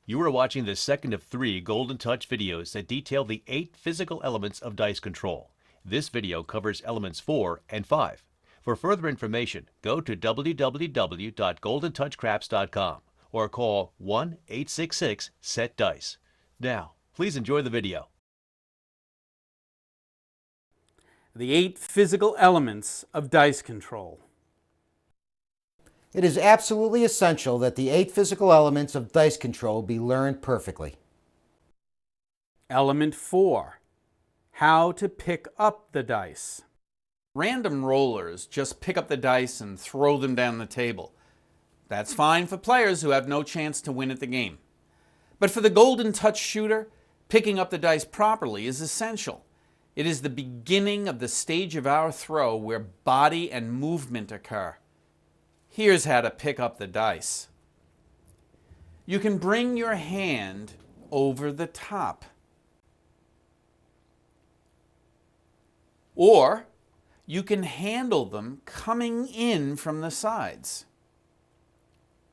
You are watching the second of 3 Golden Touch videos that detail the 8 physical elements of dice control. This video covers elements 4 and 5. For further information, go to www.goldentouchcraps.com or call 1-866-SET-DICE. Now, please enjoy the video. The 8 physical elements of dice control. It is absolutely essential that the 8 physical elements of dice control be learned perfectly. Element 4. How to pick up the dice. Random rollers just pick up the dice and throw them down the table. That's fine for players who have no chance to win at the game. But for the Golden Touch shooter, picking up the dice properly is essential. It is the beginning of the stage of our throw where body and movement occur. Here's how to pick up the dice. You can bring your hand over the top. Or you can handle them coming in from the sides.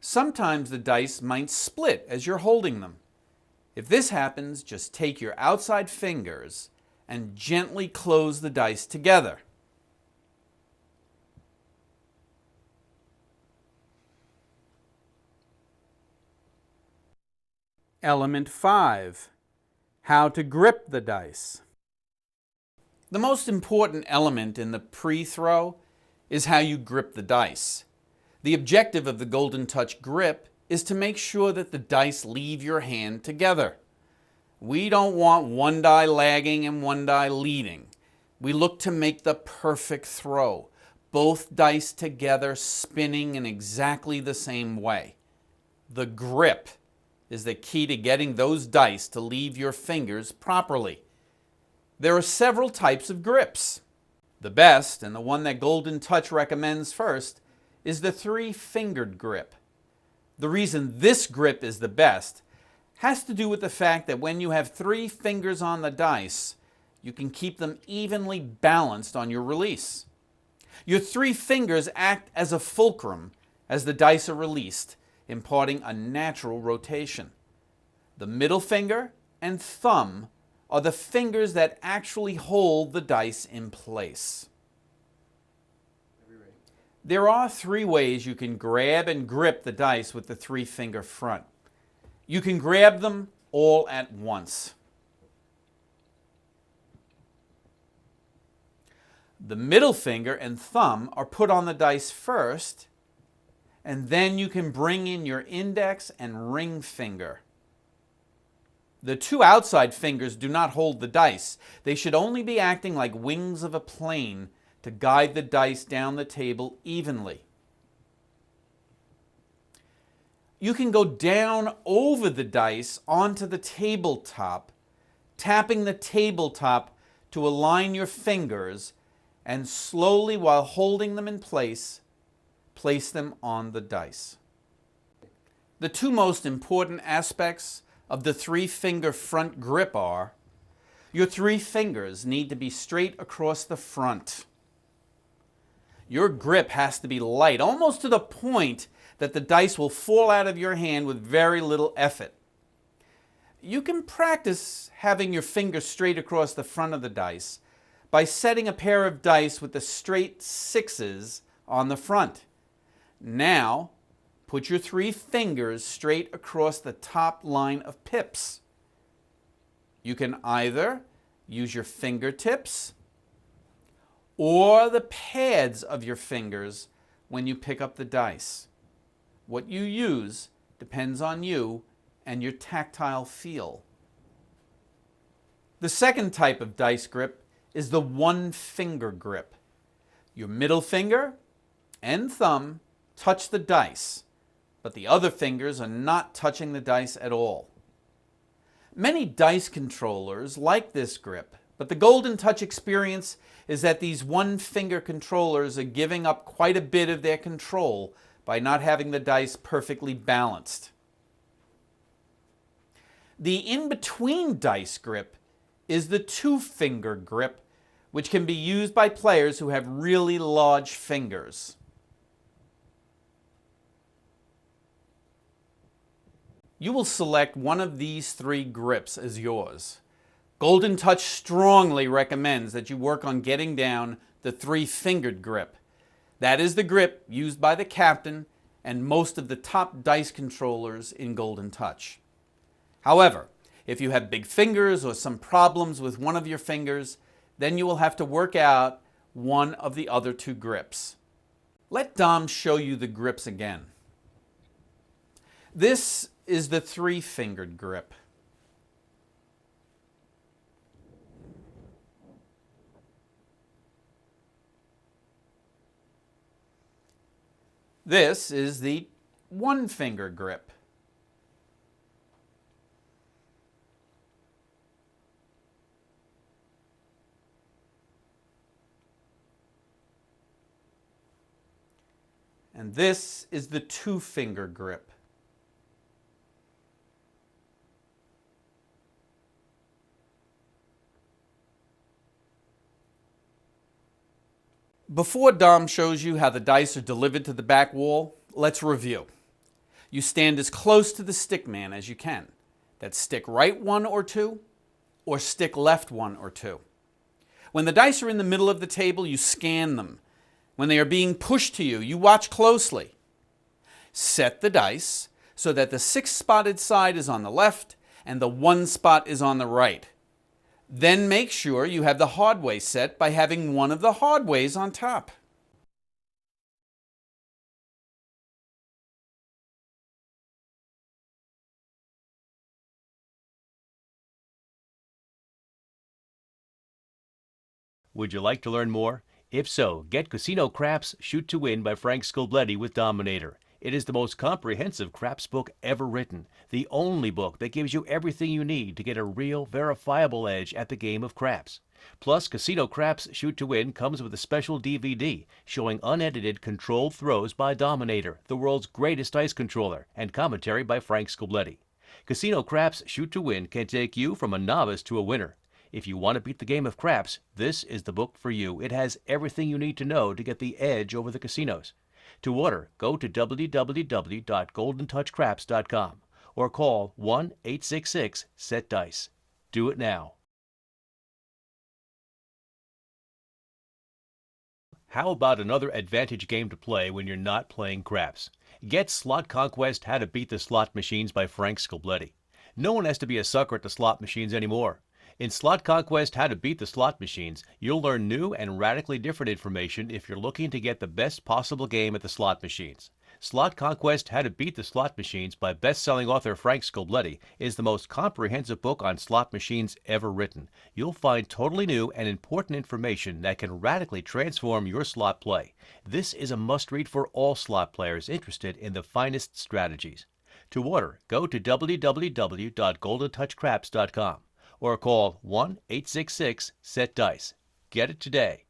Sometimes the dice might split as you're holding them. If this happens, just take your outside fingers and gently close the dice together. Element 5. How to grip the dice. The most important element in the pre-throw is how you grip the dice. The objective of the Golden Touch grip is to make sure that the dice leave your hand together. We don't want one die lagging and one die leading. We look to make the perfect throw, both dice together spinning in exactly the same way. The grip is the key to getting those dice to leave your fingers properly. There are several types of grips. The best, and the one that Golden Touch recommends first, is the 3-fingered grip. The reason this grip is the best has to do with the fact that when you have 3 fingers on the dice, you can keep them evenly balanced on your release. Your 3 fingers act as a fulcrum as the dice are released, imparting a natural rotation. The middle finger and thumb are the fingers that actually hold the dice in place. There are 3 ways you can grab and grip the dice with the 3-finger front. You can grab them all at once. The middle finger and thumb are put on the dice first, and then you can bring in your index and ring finger. The 2 outside fingers do not hold the dice. They should only be acting like wings of a plane to guide the dice down the table evenly. You can go down over the dice onto the tabletop, tapping the tabletop to align your fingers, and slowly, while holding them in place them on the dice. The 2 most important aspects of the 3-finger front grip are: your 3 fingers need to be straight across the front. Your grip has to be light, almost to the point that the dice will fall out of your hand with very little effort. You can practice having your fingers straight across the front of the dice by setting a pair of dice with the straight 6s on the front. Now, put your 3 fingers straight across the top line of pips. You can either use your fingertips or the pads of your fingers when you pick up the dice. What you use depends on you and your tactile feel. The second type of dice grip is the 1-finger grip. Your middle finger and thumb touch the dice, but the other fingers are not touching the dice at all. Many dice controllers like this grip, but the Golden Touch experience is that these 1-finger controllers are giving up quite a bit of their control by not having the dice perfectly balanced. The in-between dice grip is the 2-finger grip, which can be used by players who have really large fingers. you will select one of these 3 grips as yours. Golden Touch strongly recommends that you work on getting down the 3-fingered grip. That is the grip used by the captain and most of the top dice controllers in Golden Touch. However, if you have big fingers or some problems with one of your fingers, then you will have to work out one of the other 2 grips. Let Dom show you the grips again. This is the 3-fingered grip. This is the 1-finger grip. And this is the 2-finger grip. Before Dom shows you how the dice are delivered to the back wall, let's review. You stand as close to the stick man as you can. That's stick right 1 or 2, or stick left 1 or 2. When the dice are in the middle of the table, you scan them. When they are being pushed to you, you watch closely. Set the dice so that the 6-spotted side is on the left and the 1 spot is on the right. Then make sure you have the hard way set by having one of the hard ways on top. Would you like to learn more? If so, get Casino Craps Shoot to Win by Frank Scobletti with Dominator. It is the most comprehensive craps book ever written, the only book that gives you everything you need to get a real, verifiable edge at the game of craps. Plus, Casino Craps Shoot to Win comes with a special DVD showing unedited controlled throws by Dominator, the world's greatest dice controller, and commentary by Frank Scobletti. Casino Craps Shoot to Win can take you from a novice to a winner. If you want to beat the game of craps, this is the book for you. It has everything you need to know to get the edge over the casinos. To order, go to www.goldentouchcraps.com or call 1-866-SET-DICE. Do it now. How about another advantage game to play when you're not playing craps? Get Slot Conquest: How to Beat the Slot Machines by Frank Scobletti. No one has to be a sucker at the slot machines anymore. In Slot Conquest: How to Beat the Slot Machines, you'll learn new and radically different information if you're looking to get the best possible game at the slot machines. Slot Conquest: How to Beat the Slot Machines by best-selling author Frank Scobletti is the most comprehensive book on slot machines ever written. You'll find totally new and important information that can radically transform your slot play. This is a must-read for all slot players interested in the finest strategies. To order, go to www.goldentouchcraps.com. or call 1-866-SET-DICE. Get it today.